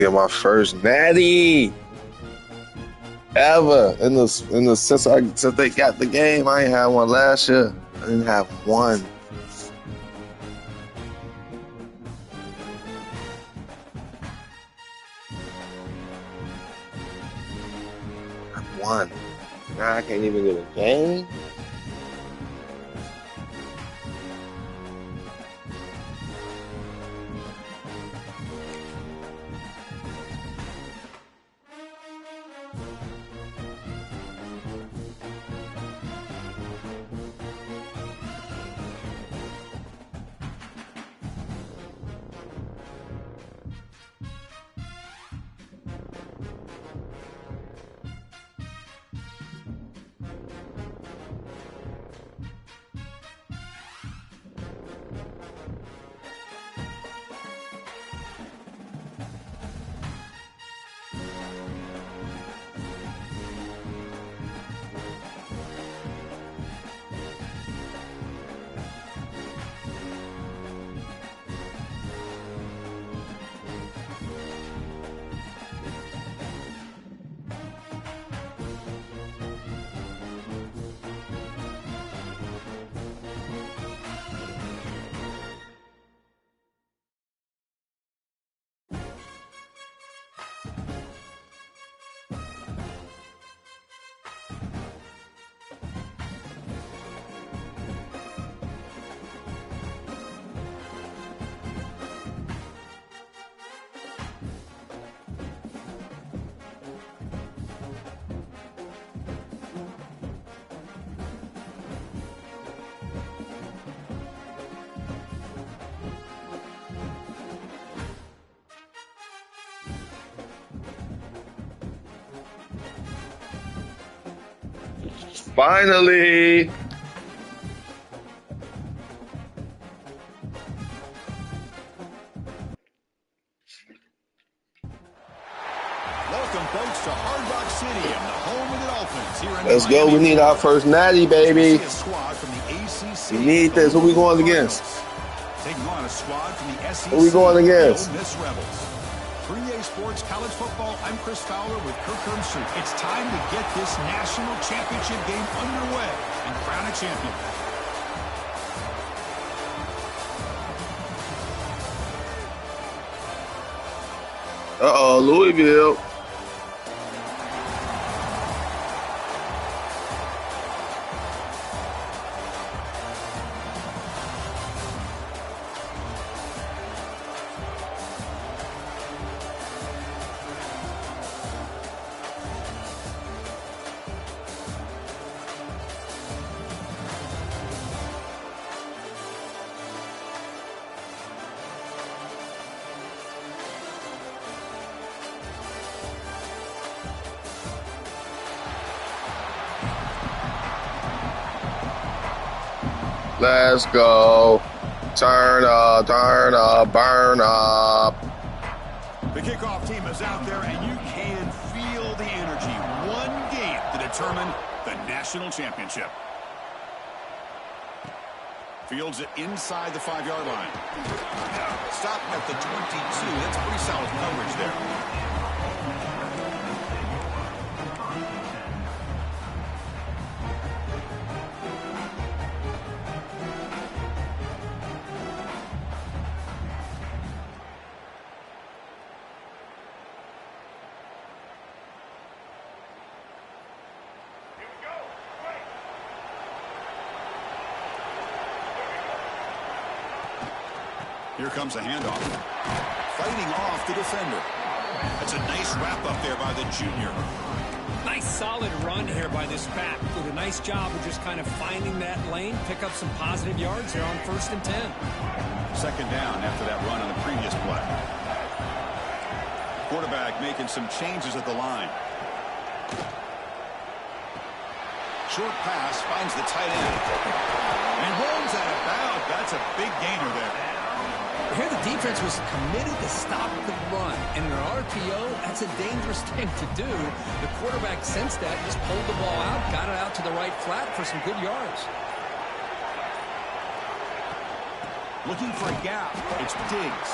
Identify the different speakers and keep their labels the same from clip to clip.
Speaker 1: Get my first natty ever in the since they got the game. I ain't had one last year. I didn't have one. One. Now I can't even get a game. Finally.
Speaker 2: Welcome, folks, to Hard Rock City and the home of the Dolphins. Here in
Speaker 1: Let's go. We need our first natty, baby. We need this. Who we going against?
Speaker 2: Taking on a squad from the SEC.
Speaker 1: Who we going against?
Speaker 2: Ole Miss Rebels. 3A Sports College Football. I'm Chris Fowler with Kirk Hermstreet. It's time to get this national championship game underway and crown a champion.
Speaker 1: Uh-oh, Louisville. Let's go. Turn up, burn up.
Speaker 2: The kickoff team is out there, and you can feel the energy. One game to determine the national championship. Fields it inside the 5-yard line. Stop at the 22. That's pretty solid coverage there. Here comes a handoff. Fighting off the defender. That's a nice wrap up there by the junior.
Speaker 3: Nice solid run here by this back. Did a nice job of just kind of finding that lane, pick up some positive yards here on 1st and 10.
Speaker 2: Second down after that run on the previous play. Quarterback making some changes at the line. Short pass finds the tight end. And rolls out of bounds. That's a big gainer there.
Speaker 3: Here the defense was committed to stop the run. And in an RPO, that's a dangerous thing to do. The quarterback sensed that, just pulled the ball out, got it out to the right flat for some good yards.
Speaker 2: Looking for a gap. It's Diggs.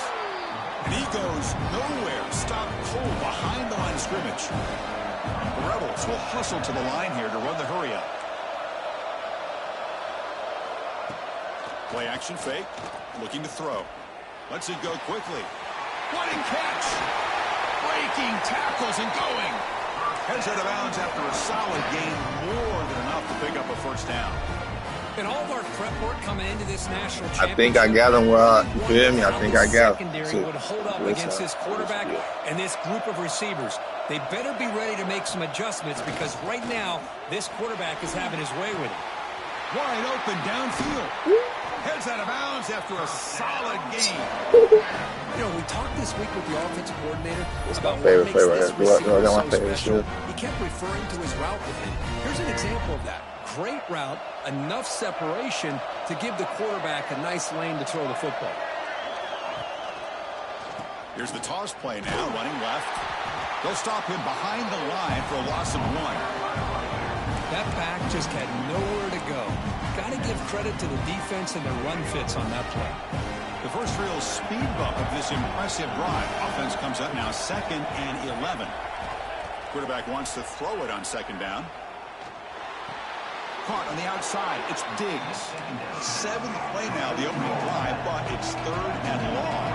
Speaker 2: And he goes nowhere. Stop cold behind the line of scrimmage. The Rebels will hustle to the line here to run the hurry up. Play action fake. Looking to throw. Lets it go quickly. Running catch. Breaking tackles and going. Heads out of bounds after a solid gain. More than enough to pick up a first down.
Speaker 3: And all of our prep work coming into this national championship.
Speaker 1: I think I got him, Rod. You feel me? I think I got him.
Speaker 3: Secondary would hold up against this quarterback and this group of receivers. They better be ready to make some adjustments because right now, this quarterback is having his way with it.
Speaker 2: Wide open downfield. Heads out of bounds after a solid game.
Speaker 3: You know, we talked this week with the offensive coordinator about
Speaker 1: favorite
Speaker 3: what makes
Speaker 1: play
Speaker 3: this
Speaker 1: right here.
Speaker 3: receiver
Speaker 1: My
Speaker 3: so
Speaker 1: favorite
Speaker 3: special.
Speaker 1: shit.
Speaker 3: He kept referring to his route with him. Here's an example of that. Great route, enough separation to give the quarterback a nice lane to throw the football.
Speaker 2: Here's the toss play now, running left. They'll stop him behind the line for a loss of 1.
Speaker 3: That back just had nowhere to go. Got to give credit to the defense and their run fits on that play.
Speaker 2: The first real speed bump of this impressive drive. Offense comes up now 2nd and 11. Quarterback wants to throw it on 2nd down. Caught on the outside. It's Diggs. 7th play now, the opening drive, but it's 3rd and long.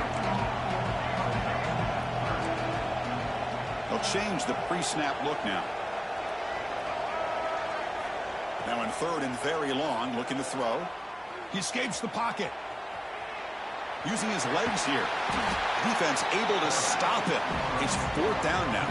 Speaker 2: They'll change the pre-snap look now. Now in 3rd and very long, looking to throw. He escapes the pocket. Using his legs here. Defense able to stop him. It's 4th down now.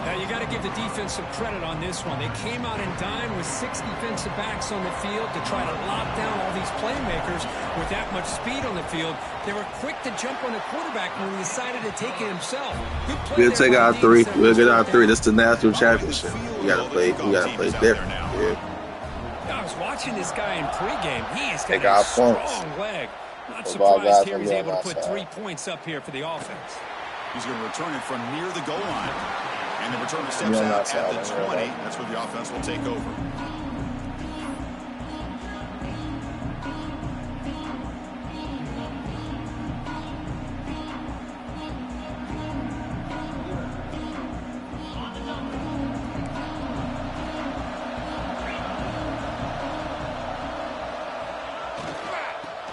Speaker 3: Now, you got to give the defense some credit on this one. They came out in dime with 6 defensive backs on the field to try to lock down all these playmakers with that much speed on the field. They were quick to jump on the quarterback when he decided to take it himself.
Speaker 1: We'll take out 3. We'll get out 3. This is the national championship. We gotta play different. Yeah.
Speaker 3: I was watching this guy in pregame. He has got
Speaker 1: got
Speaker 3: a strong
Speaker 1: points.
Speaker 3: leg. Not
Speaker 1: Football
Speaker 3: surprised
Speaker 1: guys
Speaker 3: here
Speaker 1: on
Speaker 3: he's
Speaker 1: the
Speaker 3: able to put
Speaker 1: outside.
Speaker 3: 3 points up here for the offense.
Speaker 2: He's going to return it from near the goal line. And the returner steps
Speaker 1: Yeah,
Speaker 2: out
Speaker 1: outside,
Speaker 2: at the 20. That's where the offense will take over.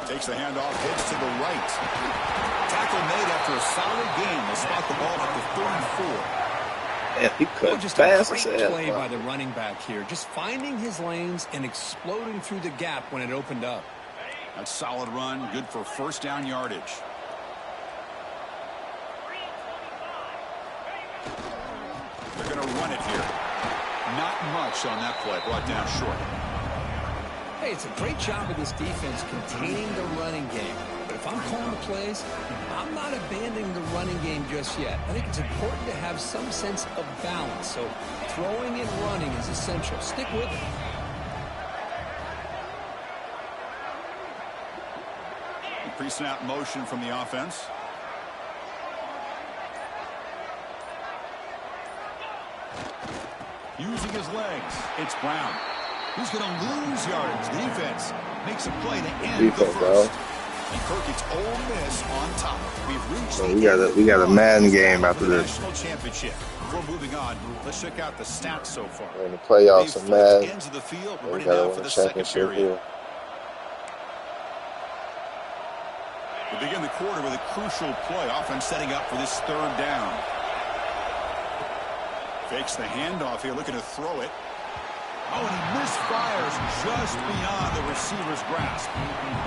Speaker 2: Takes the handoff, hits to the right. Tackle made after a solid game. They'll spot the ball up to 34.
Speaker 1: Yeah, he cut
Speaker 3: Just
Speaker 1: fast
Speaker 3: a
Speaker 1: as
Speaker 3: great
Speaker 1: hell.
Speaker 3: play by the running back here. Just finding his lanes and exploding through the gap when it opened up.
Speaker 2: That solid run, good for first down yardage. They're going to run it here. Not much on that play, brought down short.
Speaker 3: Hey, it's a great job of this defense containing the running game. But if I'm calling the plays, I'm not abandoning the running game just yet. I think it's important to have some sense of balance. So throwing and running is essential. Stick with it.
Speaker 2: Pre-snap motion from the offense. Using his legs, it's Brown. Who's going to lose yardage? The defense makes a play to end the first. And Kirk, it's Ole Miss on top. We've reached
Speaker 1: We got a Madden game after this.
Speaker 2: national championship. Before moving on, let's check out the stats so far.
Speaker 1: In the playoffs
Speaker 2: They've
Speaker 1: and Madden.
Speaker 2: ends of the field.
Speaker 1: We
Speaker 2: We're ready
Speaker 1: gotta
Speaker 2: now
Speaker 1: win
Speaker 2: for
Speaker 1: the
Speaker 2: the second
Speaker 1: championship
Speaker 2: period.
Speaker 1: here.
Speaker 2: We begin the quarter with a crucial play. Offense setting up for this 3rd down. Fakes the handoff here, looking to throw it. Oh, and he misfires just beyond the receiver's grasp.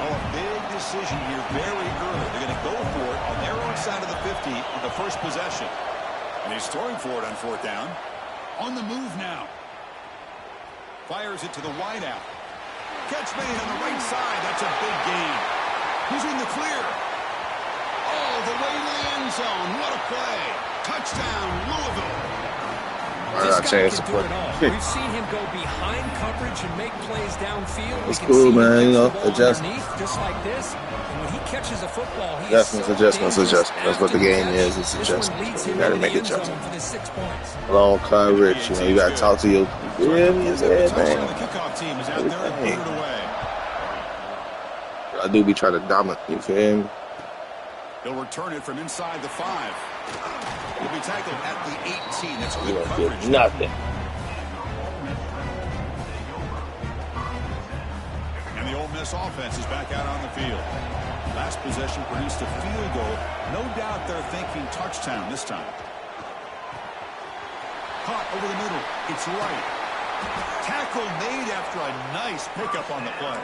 Speaker 2: Oh, a big decision here very early. They're going to go for it on their own side of the 50 on the first possession. And he's throwing for it on 4th down. On the move now. Fires it to the wideout. Catch made on the right side. That's a big gain. He's in the clear. All the way to the end zone. What a play. Touchdown, Louisville.
Speaker 3: This guy can do it all. We've seen him go behind coverage and make plays downfield.
Speaker 1: It's cool, man. You know,
Speaker 3: adjustments. Just like this. And when he catches a football, he's
Speaker 1: adjustments. That's what the game is. It's adjustments. You got to make adjustments. Long coverage. You know, you got to talk to your it's everything. I do be trying to dominate. You feel me?
Speaker 2: He'll return it from inside the 5. He'll be tackled at the 18. That's good
Speaker 1: You
Speaker 2: coverage.
Speaker 1: don't get nothing.
Speaker 2: And the Ole Miss offense is back out on the field. Last possession produced a field goal. No doubt they're thinking touchdown this time. Caught over the middle. It's right. Tackle made after a nice pickup on the play.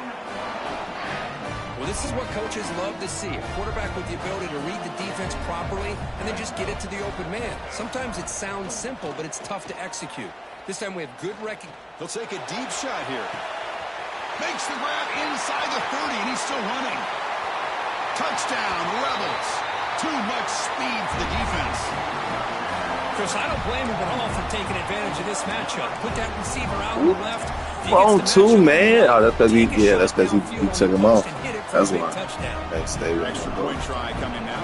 Speaker 3: Well, this is what coaches love to see. A quarterback with the ability to read the defense properly and then just get it to the open man. Sometimes it sounds simple, but it's tough to execute. This time we have good recognition.
Speaker 2: He'll take a deep shot here. Makes the grab inside the 30, and he's still running. Touchdown, Rebels. Too much speed for the defense.
Speaker 3: Chris, I don't blame him at all for taking advantage of this matchup. Put that receiver out on the left.
Speaker 1: Wrong two, man. Oh, that's because he took him off. That's why. Thanks, David.
Speaker 2: Extra point try coming now.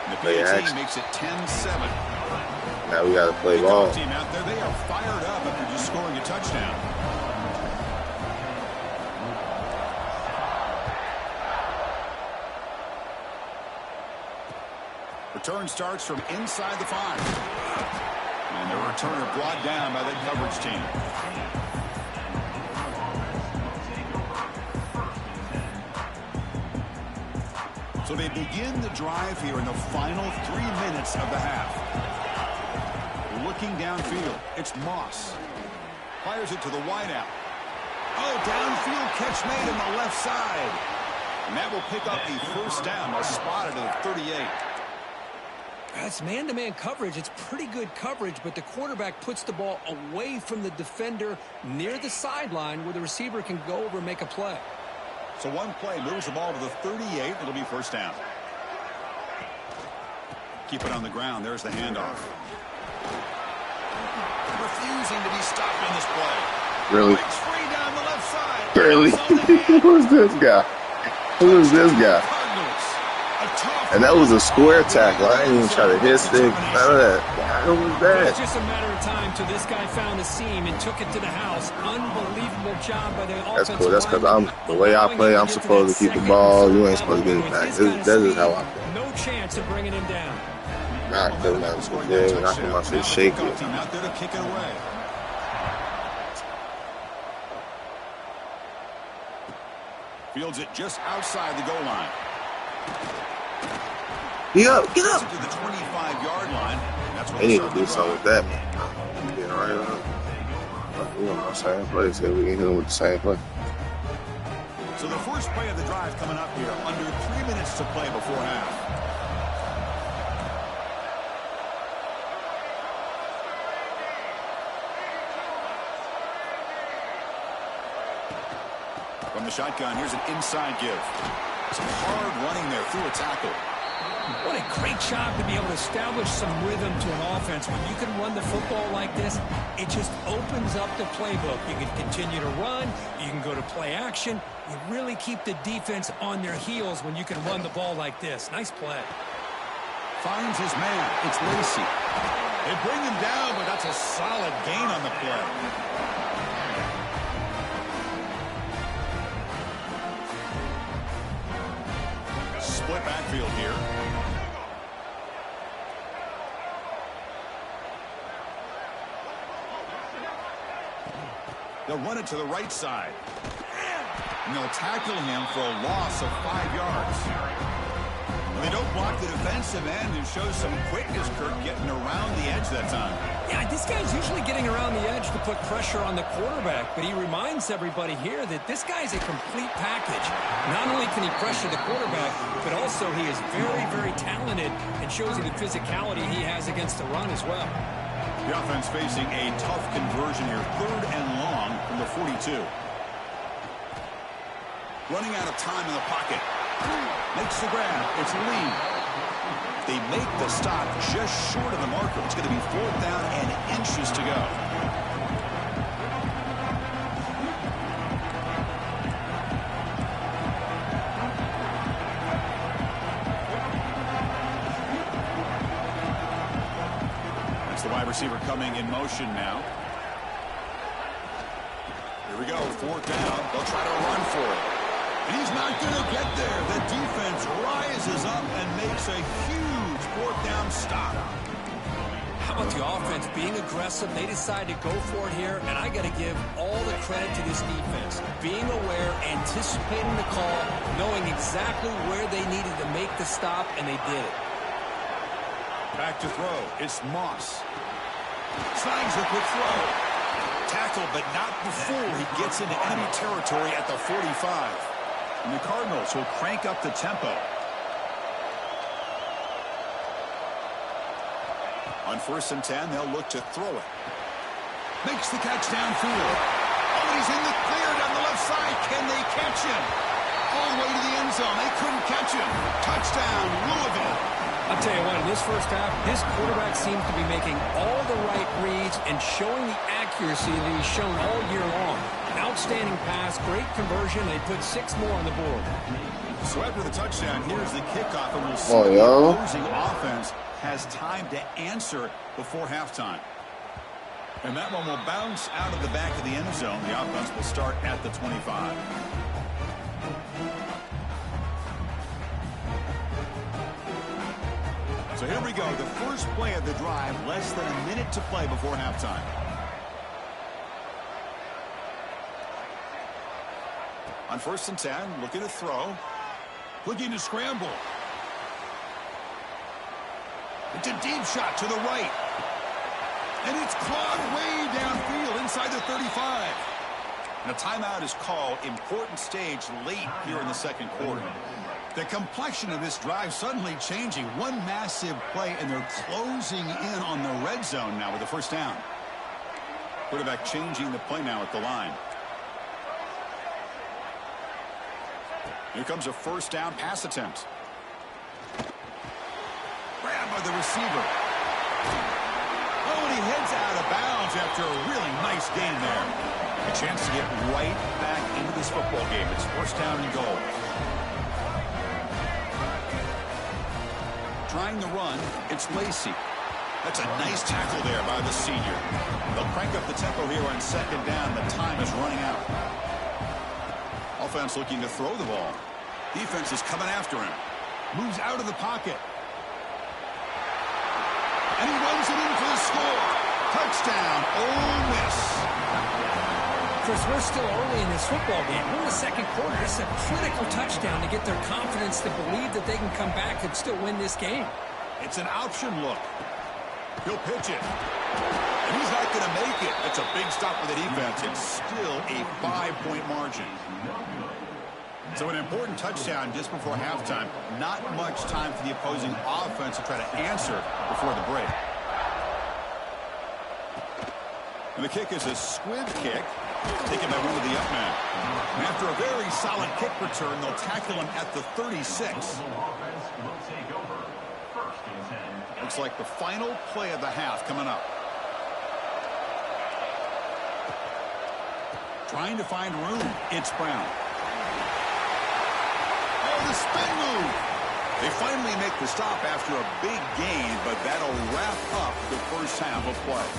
Speaker 2: The
Speaker 1: Play
Speaker 2: PAT
Speaker 1: action.
Speaker 2: makes it 10-7.
Speaker 1: Now we got to play ball.
Speaker 2: Team out there, they are fired up after just scoring a touchdown. Return starts from inside the 5. And the returner brought down by that coverage team. So they begin the drive here in the final 3 minutes of the half. Looking downfield, it's Moss. Fires it to the wideout. Oh, downfield catch made on the left side. And that will pick up the first down. They'll spot it at the 38.
Speaker 3: It's man-to-man coverage. It's pretty good coverage, but the quarterback puts the ball away from the defender near the sideline where the receiver can go over and make a play.
Speaker 2: So one play moves the ball to the 38. It'll be first down. Keep it on the ground. There's the handoff. Refusing to be stopped on this play.
Speaker 1: Really?
Speaker 2: Breaks free down the left side.
Speaker 1: Really? Who's this guy? Who is this guy? And that was a square tackle. I didn't even try to hit stick. None of that. What was that?
Speaker 3: It's just a matter of time till this guy found a seam and took it to the house. Unbelievable job by the offensive
Speaker 1: That's cool. That's because the way I play, I'm supposed to keep the ball. You ain't supposed to get it back. That is how I play.
Speaker 3: No chance of bringing him down.
Speaker 1: Not killing that shit. Yeah, knocking my shit shaky.
Speaker 2: Out there to kick it away. Fields it just outside the goal line.
Speaker 1: Get up, get up.
Speaker 2: To the 25-yard line. That's what
Speaker 1: They need to do something with that, man. Getting right up. We on the same play, so we can hit him with the same play.
Speaker 2: So the first play of the drive coming up here. Under 3 minutes to play before half. From the shotgun, here's an inside give. Some hard running there through a tackle.
Speaker 3: What a great job to be able to establish some rhythm to an offense. When you can run the football like this, it just opens up the playbook. You can continue to run. You can go to play action. You really keep the defense on their heels when you can run the ball like this. Nice play.
Speaker 2: Finds his man. It's Lacey. They bring him down, but that's a solid gain on the play. Split backfield here. They'll run it to the right side. And they'll tackle him for a loss of 5 yards. They don't block the defensive end and show some quickness, Kirk, getting around the edge that time.
Speaker 3: Yeah, this guy's usually getting around the edge to put pressure on the quarterback, but he reminds everybody here that this guy's a complete package. Not only can he pressure the quarterback, but also he is very, very talented and shows you the physicality he has against the run as well.
Speaker 2: The offense facing a tough conversion here, 3rd and long from the 42. Running out of time in the pocket. Makes the grab. It's Lee. They make the stop just short of the marker. It's going to be 4th down and inches to go. That's the wide receiver coming in motion now. Here we go, 4th down. They'll try to run for it. And he's not going to get there. The defense rises up and makes a huge fourth down stop.
Speaker 3: How about the offense being aggressive? They decide to go for it here, and I got to give all the credit to this defense. Being aware, anticipating the call, knowing exactly where they needed to make the stop, and they did it.
Speaker 2: Back to throw. It's Moss. Slangs a quick throw. Tackle, but not before he gets into enemy territory at the 45. And the Cardinals will crank up the tempo. On 1st and 10, they'll look to throw it. Makes the catch downfield. Oh, he's in the clear down the left side. Can they catch him? All the way to the end zone. They couldn't catch him. Touchdown, Louisville.
Speaker 3: I'll tell you what, in this first half, this quarterback seems to be making all the right reads and showing the accuracy that he's shown all year long. An outstanding pass, great conversion. They put 6 more on the board.
Speaker 2: So after the touchdown, here's the kickoff, and we'll see if the opposing offense has time to answer before halftime. And that one will bounce out of the back of the end zone. The offense will start at the 25. So here we go, the first play of the drive, less than a minute to play before halftime. On 1st and 10, looking to throw, looking to scramble. It's a deep shot to the right. And it's clogged way downfield inside the 35. And a timeout is called. Important stage late here in the second quarter. The complexion of this drive suddenly changing. One massive play, and they're closing in on the red zone now with the first down. Quarterback changing the play now at the line. Here comes a first down pass attempt. Grabbed by the receiver. Oh, and he heads out of bounds after a really nice gain there. A chance to get right back into this football game. It's first down and goal. Trying to run, it's Lacey. That's a nice tackle there by the senior. They'll crank up the tempo here on 2nd down. The time is running out. Offense looking to throw the ball. Defense is coming after him. Moves out of the pocket. And he runs it in for the score. Touchdown, Ole Miss.
Speaker 3: Chris, we're still early in this football game. We're in the second quarter. This is a critical touchdown to get their confidence to believe that they can come back and still win this game.
Speaker 2: It's an option look. He'll pitch it. And he's not going to make it. That's a big stop for the defense. It's still a 5-point margin. So an important touchdown just before halftime. Not much time for the opposing offense to try to answer before the break. And the kick is a squib kick. Taken by one of the up men. And after a very solid kick return, they'll tackle him at the 36. Looks like the final play of the half coming up. Trying to find room. It's Brown. Oh, the spin move. They finally make the stop after a big gain, but that'll wrap up the first half of play.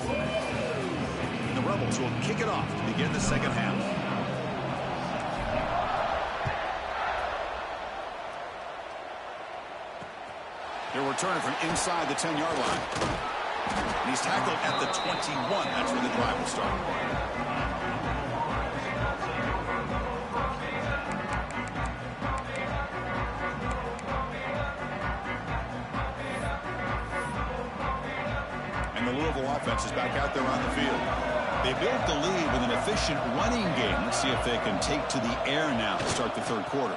Speaker 2: The Rebels will kick it off to begin the second half. They're returning from inside the 10-yard line. And he's tackled at the 21. That's where the drive will start. And the Louisville offense is back out there on the field. They built the lead with an efficient running game. Let's see if they can take to the air now to start the third quarter.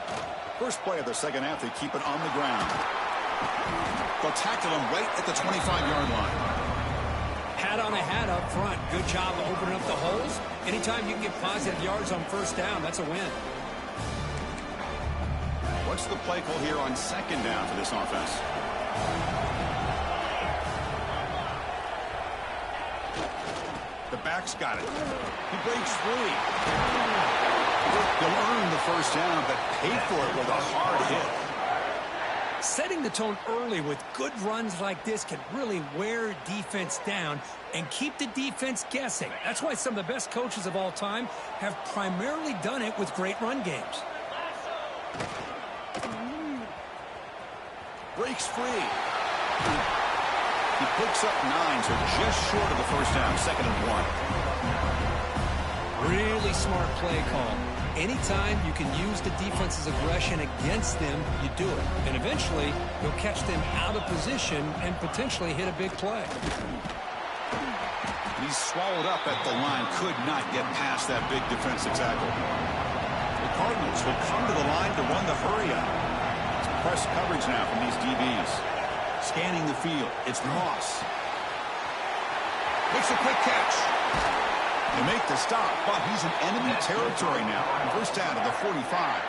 Speaker 2: First play of the second half, they keep it on the ground. They'll tackle him right at the 25-yard line.
Speaker 3: Hat on a hat up front. Good job of opening up the holes. Anytime you can get positive yards on first down, that's a win.
Speaker 2: What's the play call here on second down for this offense? The back's got it. He breaks free. They'll earn the first down, but pay for it with a hard hit.
Speaker 3: Setting the tone early with good runs like this can really wear defense down and keep the defense guessing. That's why some of the best coaches of all time have primarily done it with great run games.
Speaker 2: Breaks free. He picks up 9, so just short of the first down, 2nd and 1.
Speaker 3: Really smart play call. Anytime you can use the defense's aggression against them, you do it. And eventually, you'll catch them out of position and potentially hit a big play.
Speaker 2: He's swallowed up at the line. Could not get past that big defensive tackle. The Cardinals will come to the line to run the hurry up. It's press coverage now from these DBs. Scanning the field. It's Moss. Makes a quick catch. They make the stop, but he's in enemy territory now. First down to the 45.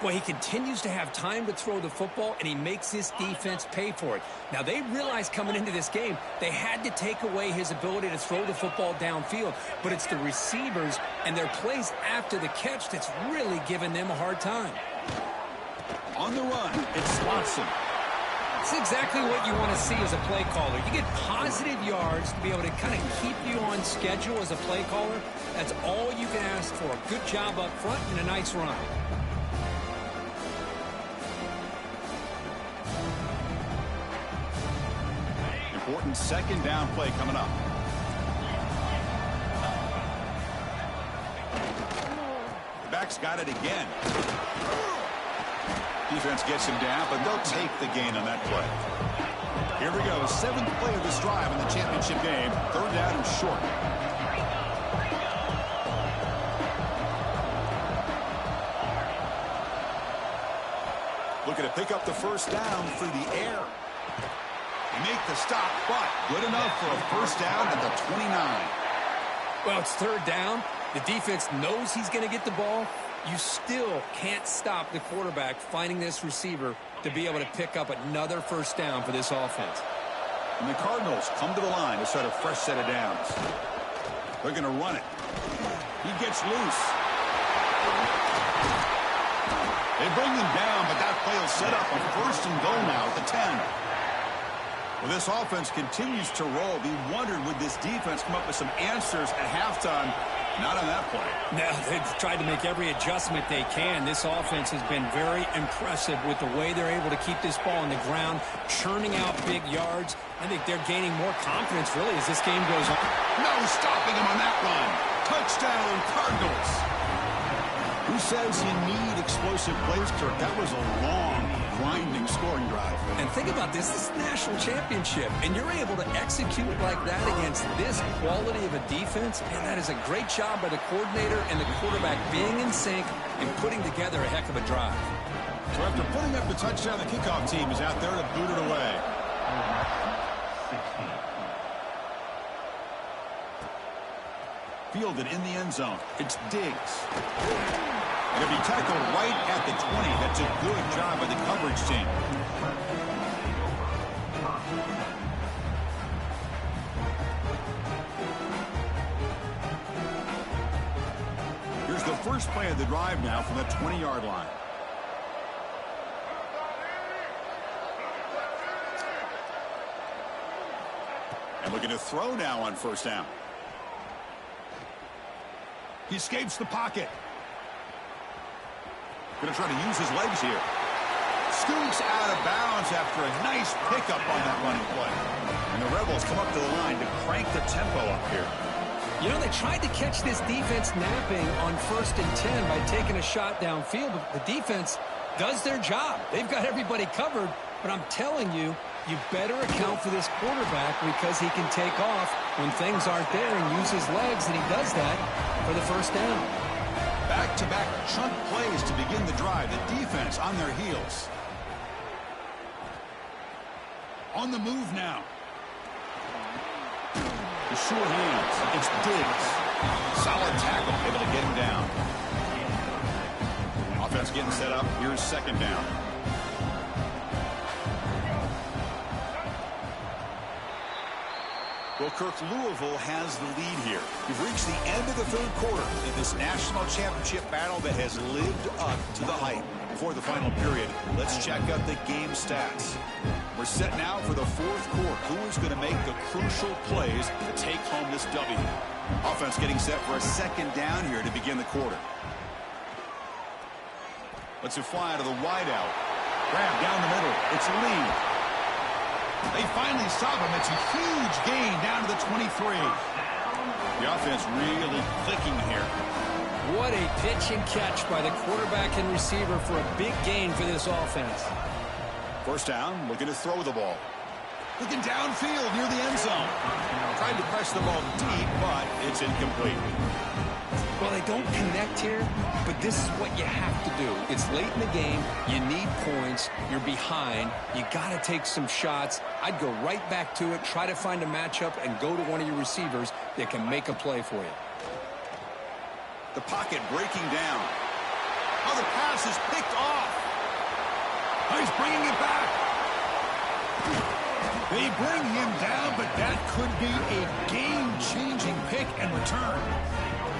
Speaker 3: Well, he continues to have time to throw the football, and he makes this defense pay for it. Now, they realized coming into this game they had to take away his ability to throw the football downfield, but it's the receivers and their plays after the catch that's really giving them a hard time.
Speaker 2: On the run, it's Watson.
Speaker 3: It's exactly what you want to see as a play caller. You get positive yards to be able to kind of keep you on schedule as a play caller. That's all you can ask for. Good job up front and a nice run.
Speaker 2: Important 2nd down play coming up. The back's got it again. Defense gets him down, but they'll take the gain on that play. Here we go. 7th play of this drive in the championship game. 3rd down and short. Looking to pick up the first down through the air. They make the stop, but good enough for a first down at the 29.
Speaker 3: Well, it's 3rd down. The defense knows he's going to get the ball. You still can't stop the quarterback finding this receiver to be able to pick up another first down for this offense.
Speaker 2: And the Cardinals come to the line to set a fresh set of downs. They're going to run it. He gets loose. They bring him down, but that play will set up a 1st and goal now at the 10. Well, this offense continues to roll. We wondered, would this defense come up with some answers at halftime? Not on that play.
Speaker 3: No, they've tried to make every adjustment they can. This offense has been very impressive with the way they're able to keep this ball on the ground, churning out big yards. I think they're gaining more confidence, really, as this game goes on.
Speaker 2: No stopping him on that run. Touchdown, Cardinals. Who says you need explosive plays, Kirk? That was a long, grinding scoring drive.
Speaker 3: And think about this. This is a national championship, and you're able to execute like that against this quality of a defense, and that is a great job by the coordinator and the quarterback being in sync and putting together a heck of a drive.
Speaker 2: So after putting up the touchdown, the kickoff team is out there to boot it away. Fielded in the end zone. It's Diggs. Going to be tackled right at the 20. That's a good job by the coverage team. Here's the first play of the drive now from the 20-yard line. And looking to throw now on first down. He escapes the pocket. Going to try to use his legs here. Scoots out of bounds after a nice pickup on that running play. And the Rebels come up to the line to crank the tempo up here.
Speaker 3: You know, they tried to catch this defense napping on 1st and 10 by taking a shot downfield, but the defense does their job. They've got everybody covered, but I'm telling you, you better account for this quarterback because he can take off when things aren't there and use his legs, and he does that for the first down.
Speaker 2: Back-to-back chunk plays to begin the drive. The defense on their heels. On the move now. The short hands. It's Diggs. Solid tackle. Able to get him down. Offense getting set up. Here's 2nd down. Well, Kirk, Louisville has the lead here. We've reached the end of the 3rd quarter in this national championship battle that has lived up to the hype. before the final period. Let's check out the game stats. We're set now for the fourth quarter. Who is going to make the crucial plays to take home this W? Offense getting set for a second down here to begin the quarter. Let's fly to the wideout. Grab down the middle. It's Lee. They finally stop him. It's a huge gain down to the 23. The offense really clicking here.
Speaker 3: What a pitch and catch by the quarterback and receiver for a big gain for this offense.
Speaker 2: First down, looking to throw the ball. Looking downfield near the end zone. Tried to press the ball deep, but it's incomplete.
Speaker 3: Well, they don't connect here, but this is what you have to do. It's late in the game. You need points. You're behind. You got to take some shots. I'd go right back to it, try to find a matchup, and go to one of your receivers that can make a play for you.
Speaker 2: The pocket breaking down. Oh, the pass is picked off. Oh, he's bringing it back. They bring him down, but that could be a game-changing pick and return.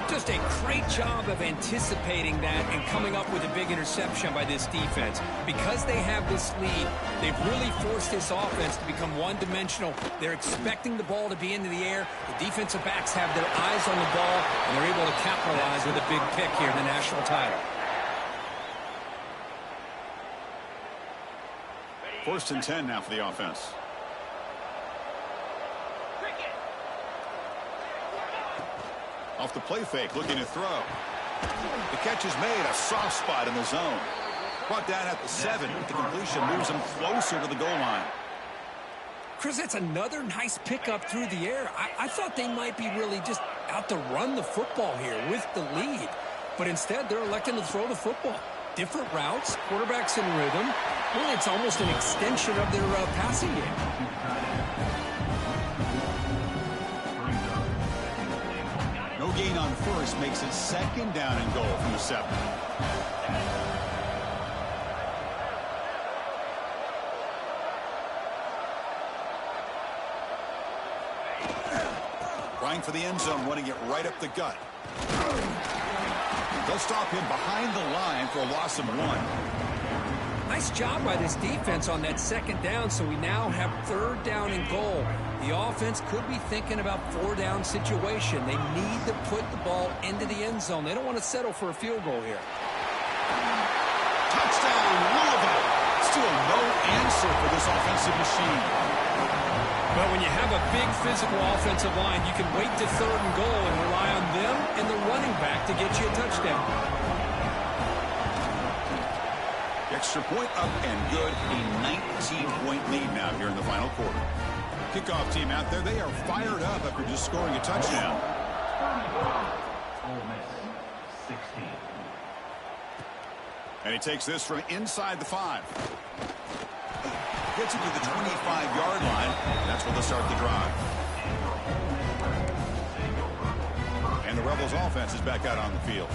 Speaker 3: Just a great job of anticipating that and coming up with a big interception by this defense. Because they have this lead, they've really forced this offense to become one-dimensional. They're expecting the ball to be into the air. The defensive backs have their eyes on the ball, and they're able to capitalize with a big pick here in the national title.
Speaker 2: First and 10 now for the offense. Off the play fake, looking to throw. The catch is made, a soft spot in the zone. Brought down at the 7. The completion moves him closer to the goal line.
Speaker 3: Chris, that's another nice pickup through the air. I thought they might be really just out to run the football here with the lead. But instead, they're electing to throw the football. Different routes, quarterbacks in rhythm. Well, it's almost an extension of their passing game.
Speaker 2: No gain on first makes it second down and goal from the 7. Trying for the end zone, running it right up the gut. They'll stop him behind the line for a loss of 1.
Speaker 3: Nice job by this defense on that second down, so we now have third down and goal. The offense could be thinking about 4-down situation. They need to put the ball into the end zone. They don't want to settle for a field goal here.
Speaker 2: Touchdown, Louisville. Still no answer for this offensive machine.
Speaker 3: But when you have a big physical offensive line, you can wait to third and goal and rely on them and the running back to get you a touchdown.
Speaker 2: Extra point up and good. A 19-point lead now here in the final quarter. Kickoff team out there, they are fired up after just scoring a touchdown. And he takes this from inside the 5. Gets it to the 25-yard line. That's where they'll start the drive. And the Rebels offense is back out on the field.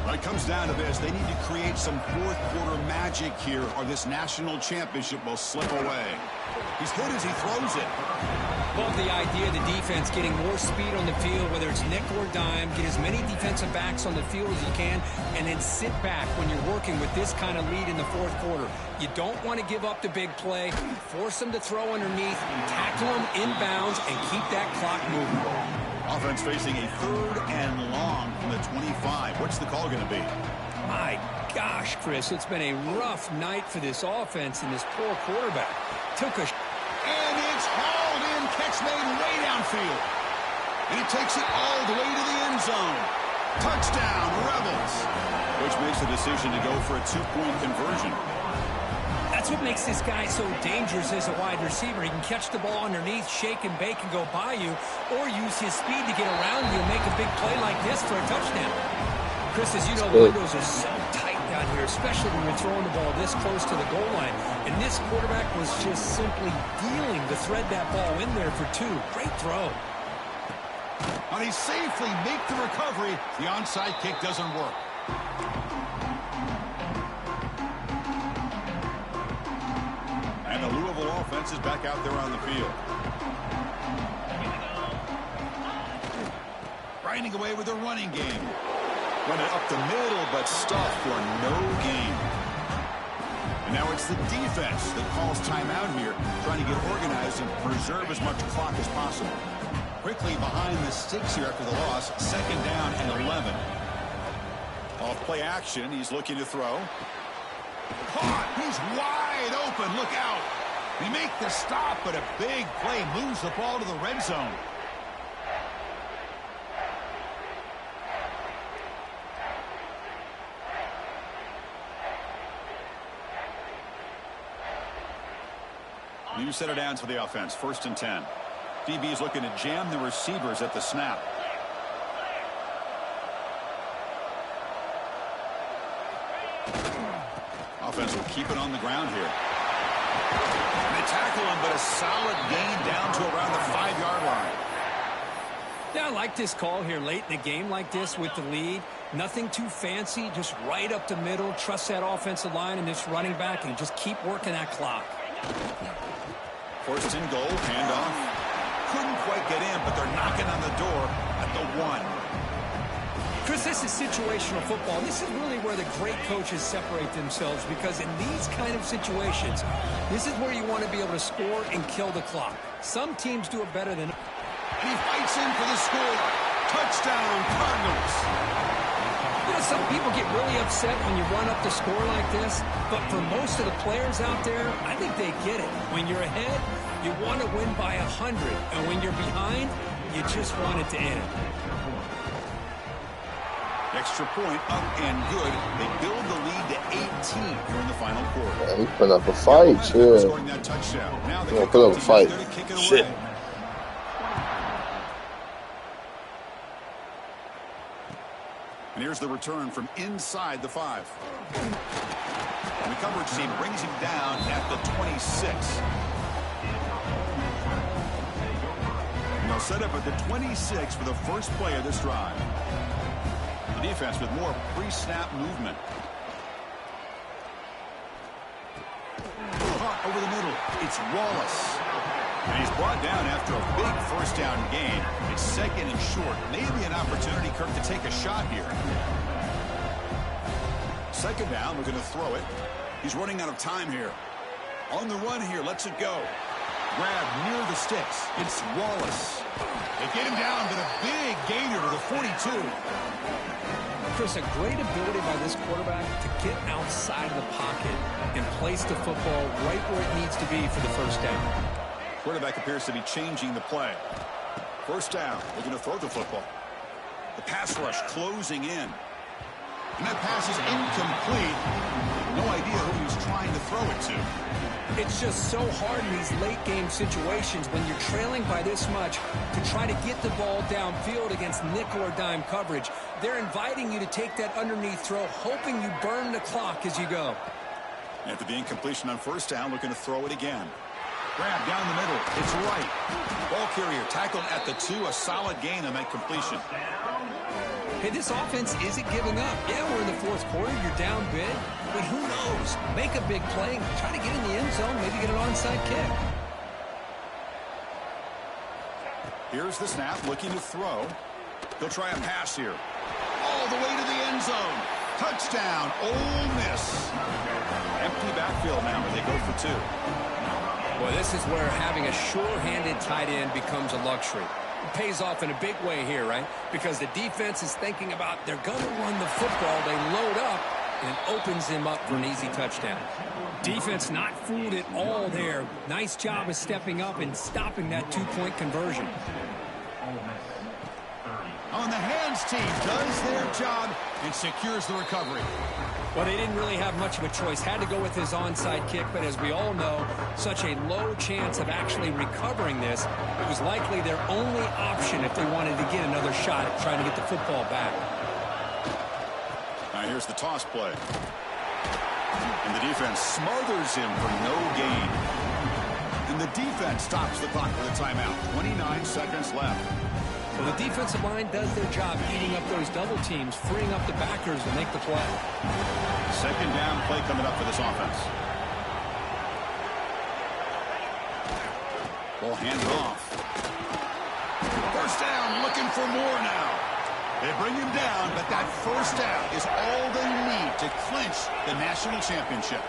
Speaker 2: When it comes down to this, they need to create some fourth quarter magic here or this national championship will slip away. He's hit as he throws it.
Speaker 3: Love the idea of the defense getting more speed on the field, whether it's nickel or dime, get as many defensive backs on the field as you can, and then sit back when you're working with this kind of lead in the fourth quarter. You don't want to give up the big play, force them to throw underneath, tackle them inbounds, and keep that clock moving.
Speaker 2: Offense facing a third and long from the 25. What's the call going to be?
Speaker 3: My gosh, Chris, it's been a rough night for this offense and this poor quarterback.
Speaker 2: And it's hauled in, catch made way downfield. And he takes it all the way to the end zone. Touchdown, Rebels. Which makes the decision to go for a 2-point conversion.
Speaker 3: That's what makes this guy so dangerous as a wide receiver. He can catch the ball underneath, shake and bake and go by you, or use his speed to get around you and make a big play like this for a touchdown. Chris, as you know, the windows are so tight down here, especially when you're throwing the ball this close to the goal line. And this quarterback was just simply dealing to thread that ball in there for 2. Great throw.
Speaker 2: And he safely make the recovery. The onside kick doesn't work. And the Louisville offense is back out there on the field. Grinding away with their running game. Running up the middle, but stuffed for no gain. And now it's the defense that calls timeout here, trying to get organized and preserve as much clock as possible. Quickly behind the sticks here after the loss. 2nd down and 11. Off play action. He's looking to throw. Caught. He's wide open. Look out. They make the stop, but a big play moves the ball to the red zone. New set of downs for the offense. 1st and 10. DB's looking to jam the receivers at the snap. Offense will keep it on the ground here. And they tackle him, but a solid gain down to around the 5-yard line.
Speaker 3: Yeah, I like this call here late in the game like this with the lead. Nothing too fancy, just right up the middle. Trust that offensive line and this running back and just keep working that clock.
Speaker 2: 1st and goal, handoff. Couldn't quite get in, but they're knocking on the door at the 1.
Speaker 3: Chris, this is situational football. This is really where the great coaches separate themselves, because in these kind of situations, this is where you want to be able to score and kill the clock. Some teams do it better than...
Speaker 2: And he fights in for the score. Touchdown, Cardinals.
Speaker 3: You know, some people get really upset when you run up the score like this, but for most of the players out there, I think they get it. When you're ahead, you want to win by 100, and when you're behind, you just want it to end.
Speaker 2: Extra point up and good. They build the lead to 18 here in the final quarter.
Speaker 1: Man, he put up a fight, too.
Speaker 2: Scoring that touchdown. Now they
Speaker 1: put up a fight.
Speaker 2: Shit. And here's the return from inside the 5. And the coverage team brings him down at the 26. And they'll set up at the 26 for the first play of this drive. The defense with more pre-snap movement. Caught over the middle. It's Wallace. And he's brought down after a big 1st down gain. It's 2nd and short. Maybe an opportunity, Kirk, to take a shot here. 2nd down. We're going to throw it. He's running out of time here. On the run here. Lets it go. Grab near the sticks. It's Wallace. They get him down, but a big gainer to the 42.
Speaker 3: Chris, a great ability by this quarterback to get outside of the pocket and place the football right where it needs to be for the 1st down.
Speaker 2: Quarterback appears to be changing the play. 1st down. They're going to throw the football. The pass rush closing in. And that pass is incomplete. No idea who he was trying to throw it to.
Speaker 3: It's just so hard in these late game situations when you're trailing by this much to try to get the ball downfield against nickel or dime coverage. They're inviting you to take that underneath throw, hoping you burn the clock as you go.
Speaker 2: After the incompletion on 1st down, looking to throw it again. Grab down the middle. It's right. Ball carrier tackled at the 2. A solid gain on that completion.
Speaker 3: Hey, this offense isn't giving up. Yeah, we're in the 4th quarter. You're down big. But who knows? Make a big play. Try to get in the end zone. Maybe get an onside kick.
Speaker 2: Here's the snap. Looking to throw. He'll try a pass here. All the way to the end zone. Touchdown. Ole Miss. Empty backfield now where they go for 2.
Speaker 3: Well, this is where having a sure-handed tight end becomes a luxury. It pays off in a big way here, right? Because the defense is thinking about they're going to run the football. They load up, and it opens him up for an easy touchdown. Defense not fooled at all there. Nice job of stepping up and stopping that 2-point conversion.
Speaker 2: On the hands team does their job and secures the recovery.
Speaker 3: Well, they didn't really have much of a choice. Had to go with his onside kick, but as we all know, such a low chance of actually recovering this. It was likely their only option if they wanted to get another shot at trying to get the football back.
Speaker 2: Now here's the toss play. And the defense smothers him for no gain. And the defense stops the clock with a timeout. 29 seconds left.
Speaker 3: Well, the defensive line does their job eating up those double teams, freeing up the backers to make the play.
Speaker 2: 2nd down play coming up for this offense. Ball handed off. 1st down, looking for more now. They bring him down, but that 1st down is all they need to clinch the national championship.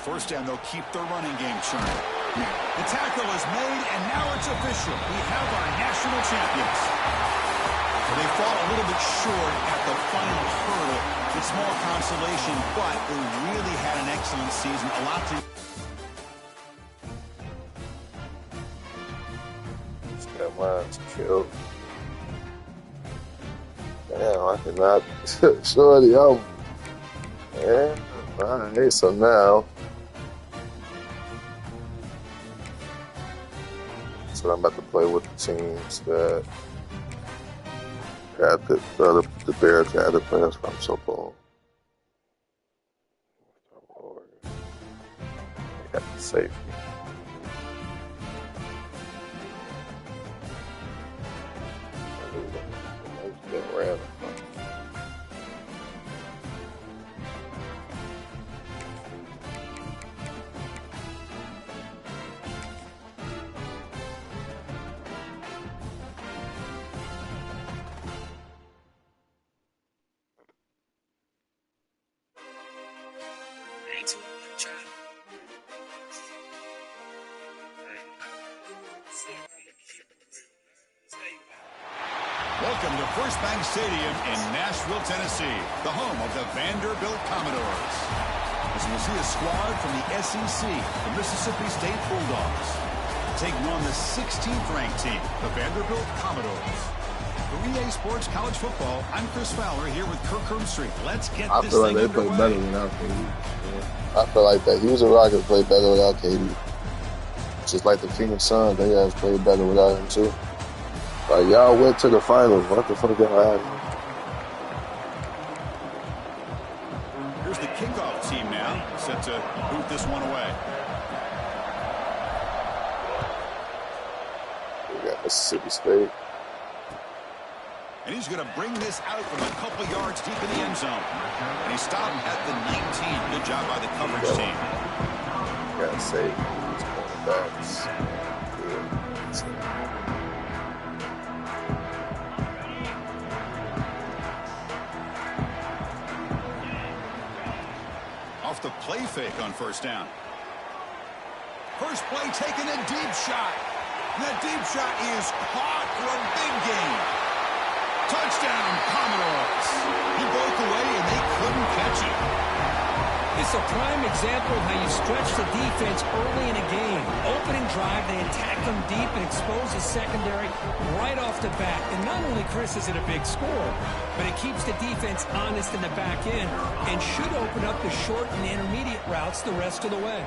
Speaker 2: first down, they'll keep their running game churning. The tackle is made, and now it's official. We have our national champions. They fall a little bit short at the final hurdle. It's small consolation, but they really had an excellent season. A lot to...
Speaker 1: That mine's killed. Damn, I cannot. Shorty, yeah, alright, so now. So I'm about to play with the teams that got the Bears got the players from so far. Got the safety. Random.
Speaker 2: Welcome to First Bank Stadium in Nashville, Tennessee, the home of the Vanderbilt Commodores. As we see a squad from the SEC, the Mississippi State Bulldogs, taking on the 16th ranked team, the Vanderbilt Commodores. For EA Sports College Football, I'm Chris Fowler here with Kirk Herbstreit. Let's get this thing underway. I feel like they play better without KD.
Speaker 1: I feel like that Houston Rockets play better without KD. Just like the Phoenix Suns, they guys play better without him too. Like, y'all went to the finals. What the fuck y'all had?
Speaker 2: Here's the kickoff team now, set to boot this one away.
Speaker 1: We got Mississippi State.
Speaker 2: And he's going to bring this out from a couple yards deep in the end zone. And he stopped at the 19. Good job by the coverage team.
Speaker 1: Gotta say, these cornerbacks.
Speaker 2: Off the play fake on first down. First play taken, a deep shot. And that deep shot is caught for a big gain. Touchdown, Commodores. He broke away and they couldn't catch it.
Speaker 3: It's a prime example of how you stretch the defense early in a game. Opening drive, they attack them deep and expose the secondary right off the bat. And not only, Chris, is it a big score, but it keeps the defense honest in the back end and should open up the short and intermediate routes the rest of the way.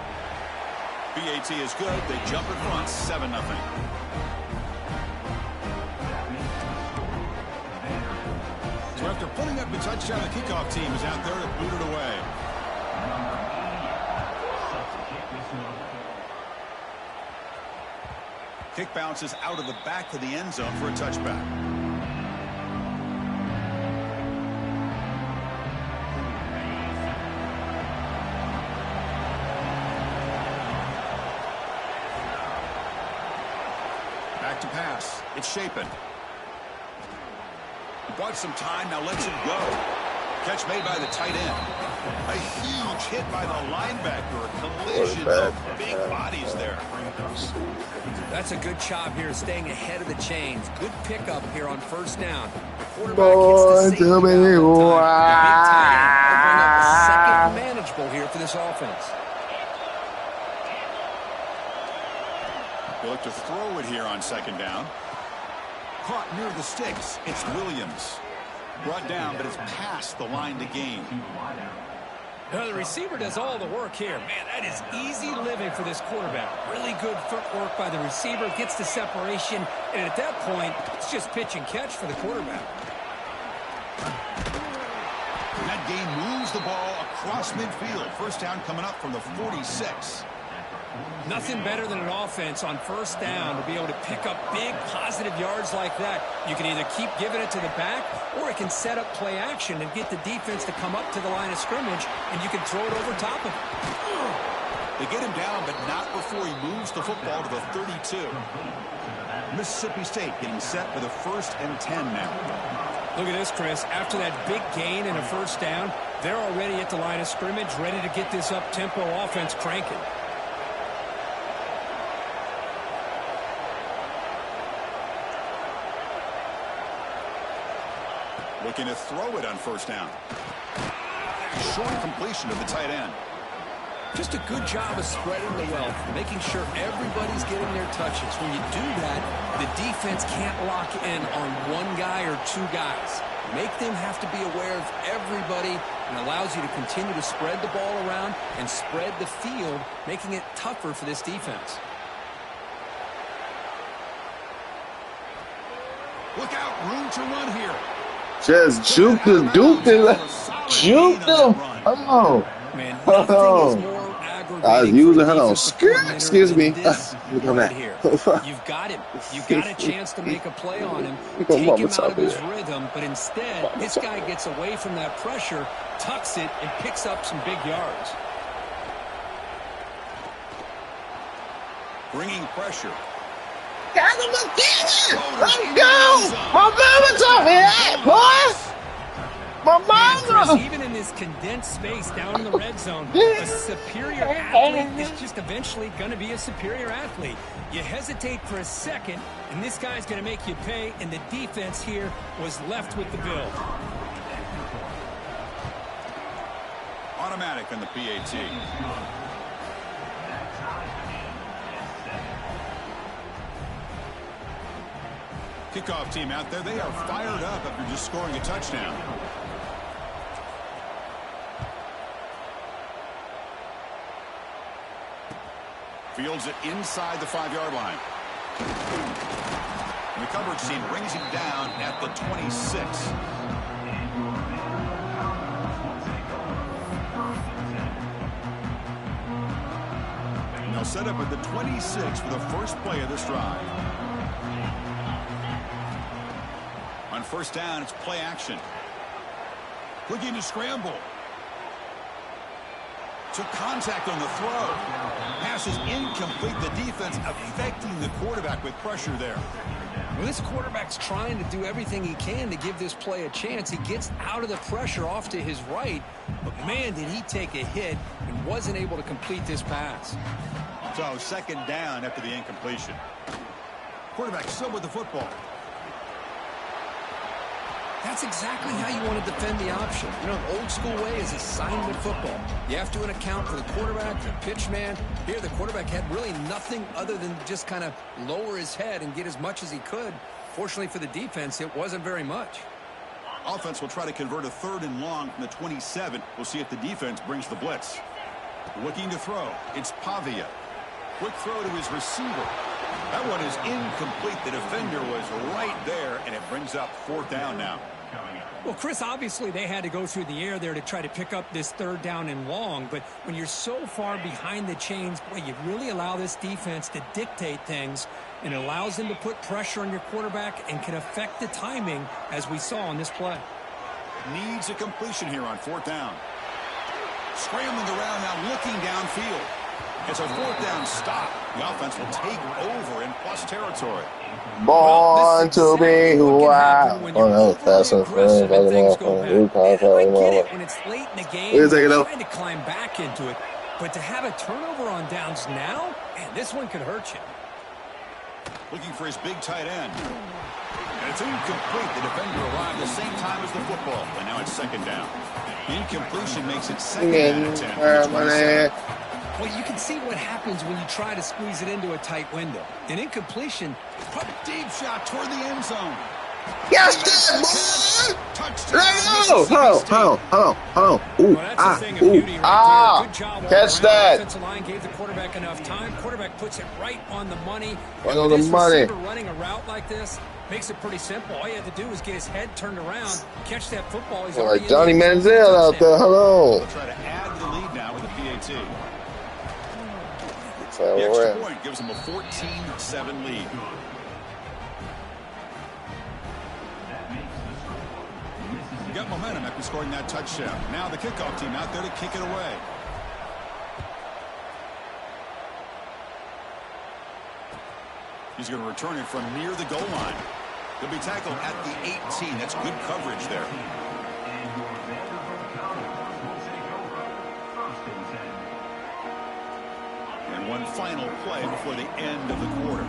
Speaker 2: BAT is good. They jump in front, 7-0. So after putting up the touchdown, the kickoff team is out there to boot it away. Kick bounces out of the back to the end zone for a touchback. Back to pass. It's Shapen. He bought some time, now lets it go. Catch made by the tight end. A huge hit by the linebacker. A collision of big bodies there.
Speaker 3: That's a good job here, staying ahead of the chains. Good pickup here on first down. The quarterback gets the safety down on time. The big tight end will bring up a second manageable here for this offense.
Speaker 2: They look to throw it here on second down. Caught near the sticks. It's Williams. Brought down, but it's past the line to gain.
Speaker 3: The receiver does all the work here. Man, that is easy living for this quarterback. Really good footwork by the receiver. Gets the separation. And at that point, it's just pitch and catch for the quarterback.
Speaker 2: And that game moves the ball across midfield. First down coming up from the 46.
Speaker 3: Nothing better than an offense on first down to be able to pick up big positive yards like that. You can either keep giving it to the back, or it can set up play action and get the defense to come up to the line of scrimmage, and you can throw it over top of it.
Speaker 2: They get him down, but not before he moves the football to the 32. Mississippi State getting set for the 1st and 10 now.
Speaker 3: Look at this, Chris. After that big gain and a first down, they're already at the line of scrimmage, ready to get this up-tempo offense cranking.
Speaker 2: Looking to throw it on first down. Short completion of the tight end.
Speaker 3: Just a good job of spreading the wealth, making sure everybody's getting their touches. When you do that, the defense can't lock in on one guy or two guys. Make them have to be aware of everybody, and allows you to continue to spread the ball around and spread the field, making it tougher for this defense.
Speaker 2: Look out, room to run here.
Speaker 1: Just juke him. Come on.
Speaker 3: Man, nothing is more
Speaker 1: I was using her on skirt. Excuse me.
Speaker 3: Right here. You've got him. You've got a chance to make a play on him, take him out of his rhythm, but instead, this guy gets away from that pressure, tucks it, and picks up some big yards.
Speaker 2: Bringing pressure.
Speaker 1: Got him again. Let's go. My mama's over here, boy. My mama.
Speaker 3: Chris, even in this condensed space down in the red zone, a superior athlete is just eventually going to be a superior athlete. You hesitate for a second, and this guy's going to make you pay, and the defense here was left with the bill.
Speaker 2: Automatic on the PAT. Kickoff team out there. They are fired up after just scoring a touchdown. Fields it inside the 5-yard line. And the coverage team brings him down at the 26. And they'll set up at the 26 for the first play of this drive. On first down, it's play action. Looking to scramble. Took contact on the throw. Pass is incomplete. The defense affecting the quarterback with pressure there.
Speaker 3: Well, this quarterback's trying to do everything he can to give this play a chance. He gets out of the pressure off to his right, but man, did he take a hit and wasn't able to complete this pass.
Speaker 2: So second down after the incompletion. Quarterback still with the football.
Speaker 3: That's exactly how you want to defend the option. You know, the old school way is assignment football. You have to account for the quarterback, the pitch man. Here, the quarterback had really nothing other than just kind of lower his head and get as much as he could. Fortunately for the defense, it wasn't very much.
Speaker 2: Offense will try to convert a 3rd and long from the 27. We'll see if the defense brings the blitz. Looking to throw. It's Pavia. Quick throw to his receiver. That one is incomplete. The defender was right there, and it brings up 4th down now.
Speaker 3: Well, Chris, obviously they had to go through the air there to try to pick up this 3rd down and long, but when you're so far behind the chains, boy, you really allow this defense to dictate things, and it allows them to put pressure on your quarterback and can affect the timing, as we saw on this play.
Speaker 2: Needs a completion here on 4th down. Scrambling around now, looking downfield. It's a 4th down stop. The offense will take over in plus territory.
Speaker 1: Born to be who I am. Oh, no, fast and furious.
Speaker 3: I get it when it's late in the game, you're trying to climb back into it. But to have a turnover on downs now, man, this one could hurt you.
Speaker 2: Looking for his big tight end. And it's incomplete. The defender arrived the same time as the football. And now it's 2nd down. Incompletion makes it 2nd down and 10.
Speaker 3: Well, you can see what happens when you try to squeeze it into a tight window. An incompletion.
Speaker 2: Deep shot toward the end zone.
Speaker 1: Yes, boy!
Speaker 2: Touchdown.
Speaker 1: Hold on. Ooh,
Speaker 3: well, that's the thing of beauty right there. Good job all
Speaker 1: catch
Speaker 3: around.
Speaker 1: that.
Speaker 3: The offensive line gave the quarterback enough time. Quarterback puts it right on the money.
Speaker 1: Right on the money.
Speaker 3: Running a route like this makes it pretty simple. All you have to do is get his head turned around, catch that football. He's already
Speaker 1: like Johnny Manziel out there. Hello.
Speaker 2: We'll try to add to the lead now with the PAT. The
Speaker 1: The
Speaker 2: extra point gives them a 14-7 lead. You got momentum after scoring that touchdown. Now the kickoff team out there to kick it away. He's going to return it from near the goal line. He'll be tackled at the 18. That's good coverage there. And one final play before the end of the quarter.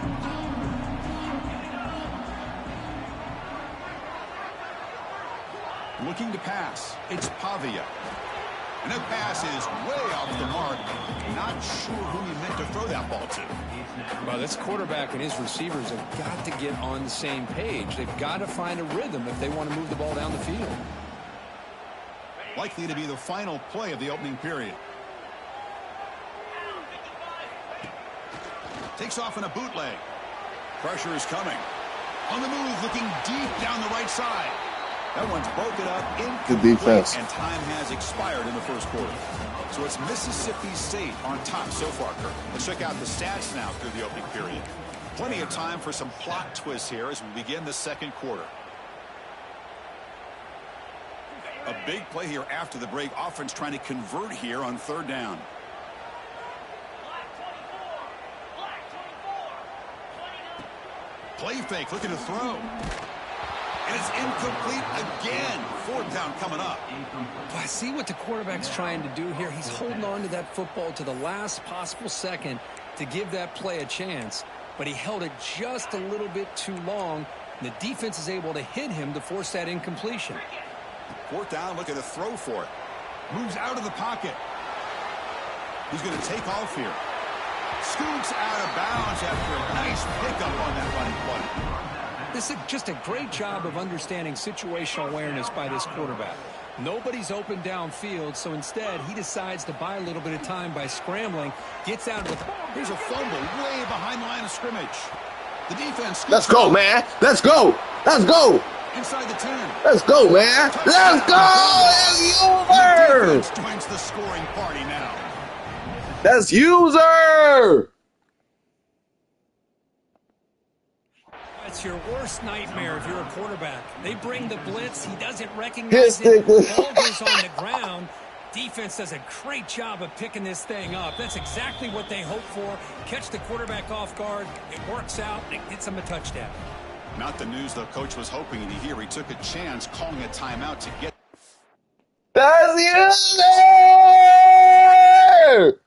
Speaker 2: Looking to pass. It's Pavia. And that pass is way off the mark. Not sure who he meant to throw that ball to.
Speaker 3: Well, this quarterback and his receivers have got to get on the same page. They've got to find a rhythm if they want to move the ball down the field.
Speaker 2: Likely to be the final play of the opening period. Takes off in a bootleg. Pressure is coming. On the move, looking deep down the right side. That one's broken up, incomplete, and time has expired in the first quarter. So it's Mississippi State on top so far, Kirk. Let's check out the stats now through the opening period. Plenty of time for some plot twists here as we begin the second quarter. A big play here after the break. Offense trying to convert here on third down. Play fake, looking to throw. And it's incomplete again. Fourth down coming up.
Speaker 3: I see what the quarterback's trying to do here. He's holding on to that football to the last possible second to give that play a chance. But he held it just a little bit too long. And the defense is able to hit him to force that incompletion.
Speaker 2: Fourth down, looking to throw for it. Moves out of the pocket. He's going to take off here. Scoots out of bounds after a nice pickup on that running play.
Speaker 3: This is just a great job of understanding situational awareness by this quarterback. Nobody's open downfield, so instead he decides to buy a little bit of time by scrambling. Gets out of the...
Speaker 2: Here's a fumble way behind the line of scrimmage. The defense...
Speaker 1: Let's go, man. Let's go. Let's go.
Speaker 2: Inside the 10.
Speaker 1: Let's go, man. Let's go. That's User.
Speaker 2: Joins the scoring party now.
Speaker 1: That's User.
Speaker 3: It's your worst nightmare if you're a quarterback. They bring the blitz. He doesn't recognize it. The ball goes on the ground. Defense does a great job of picking this thing up. That's exactly what they hope for. Catch the quarterback off guard. It works out. It gets him a touchdown.
Speaker 2: Not the news the coach was hoping to hear. He took a chance calling a timeout to get...
Speaker 1: That's User!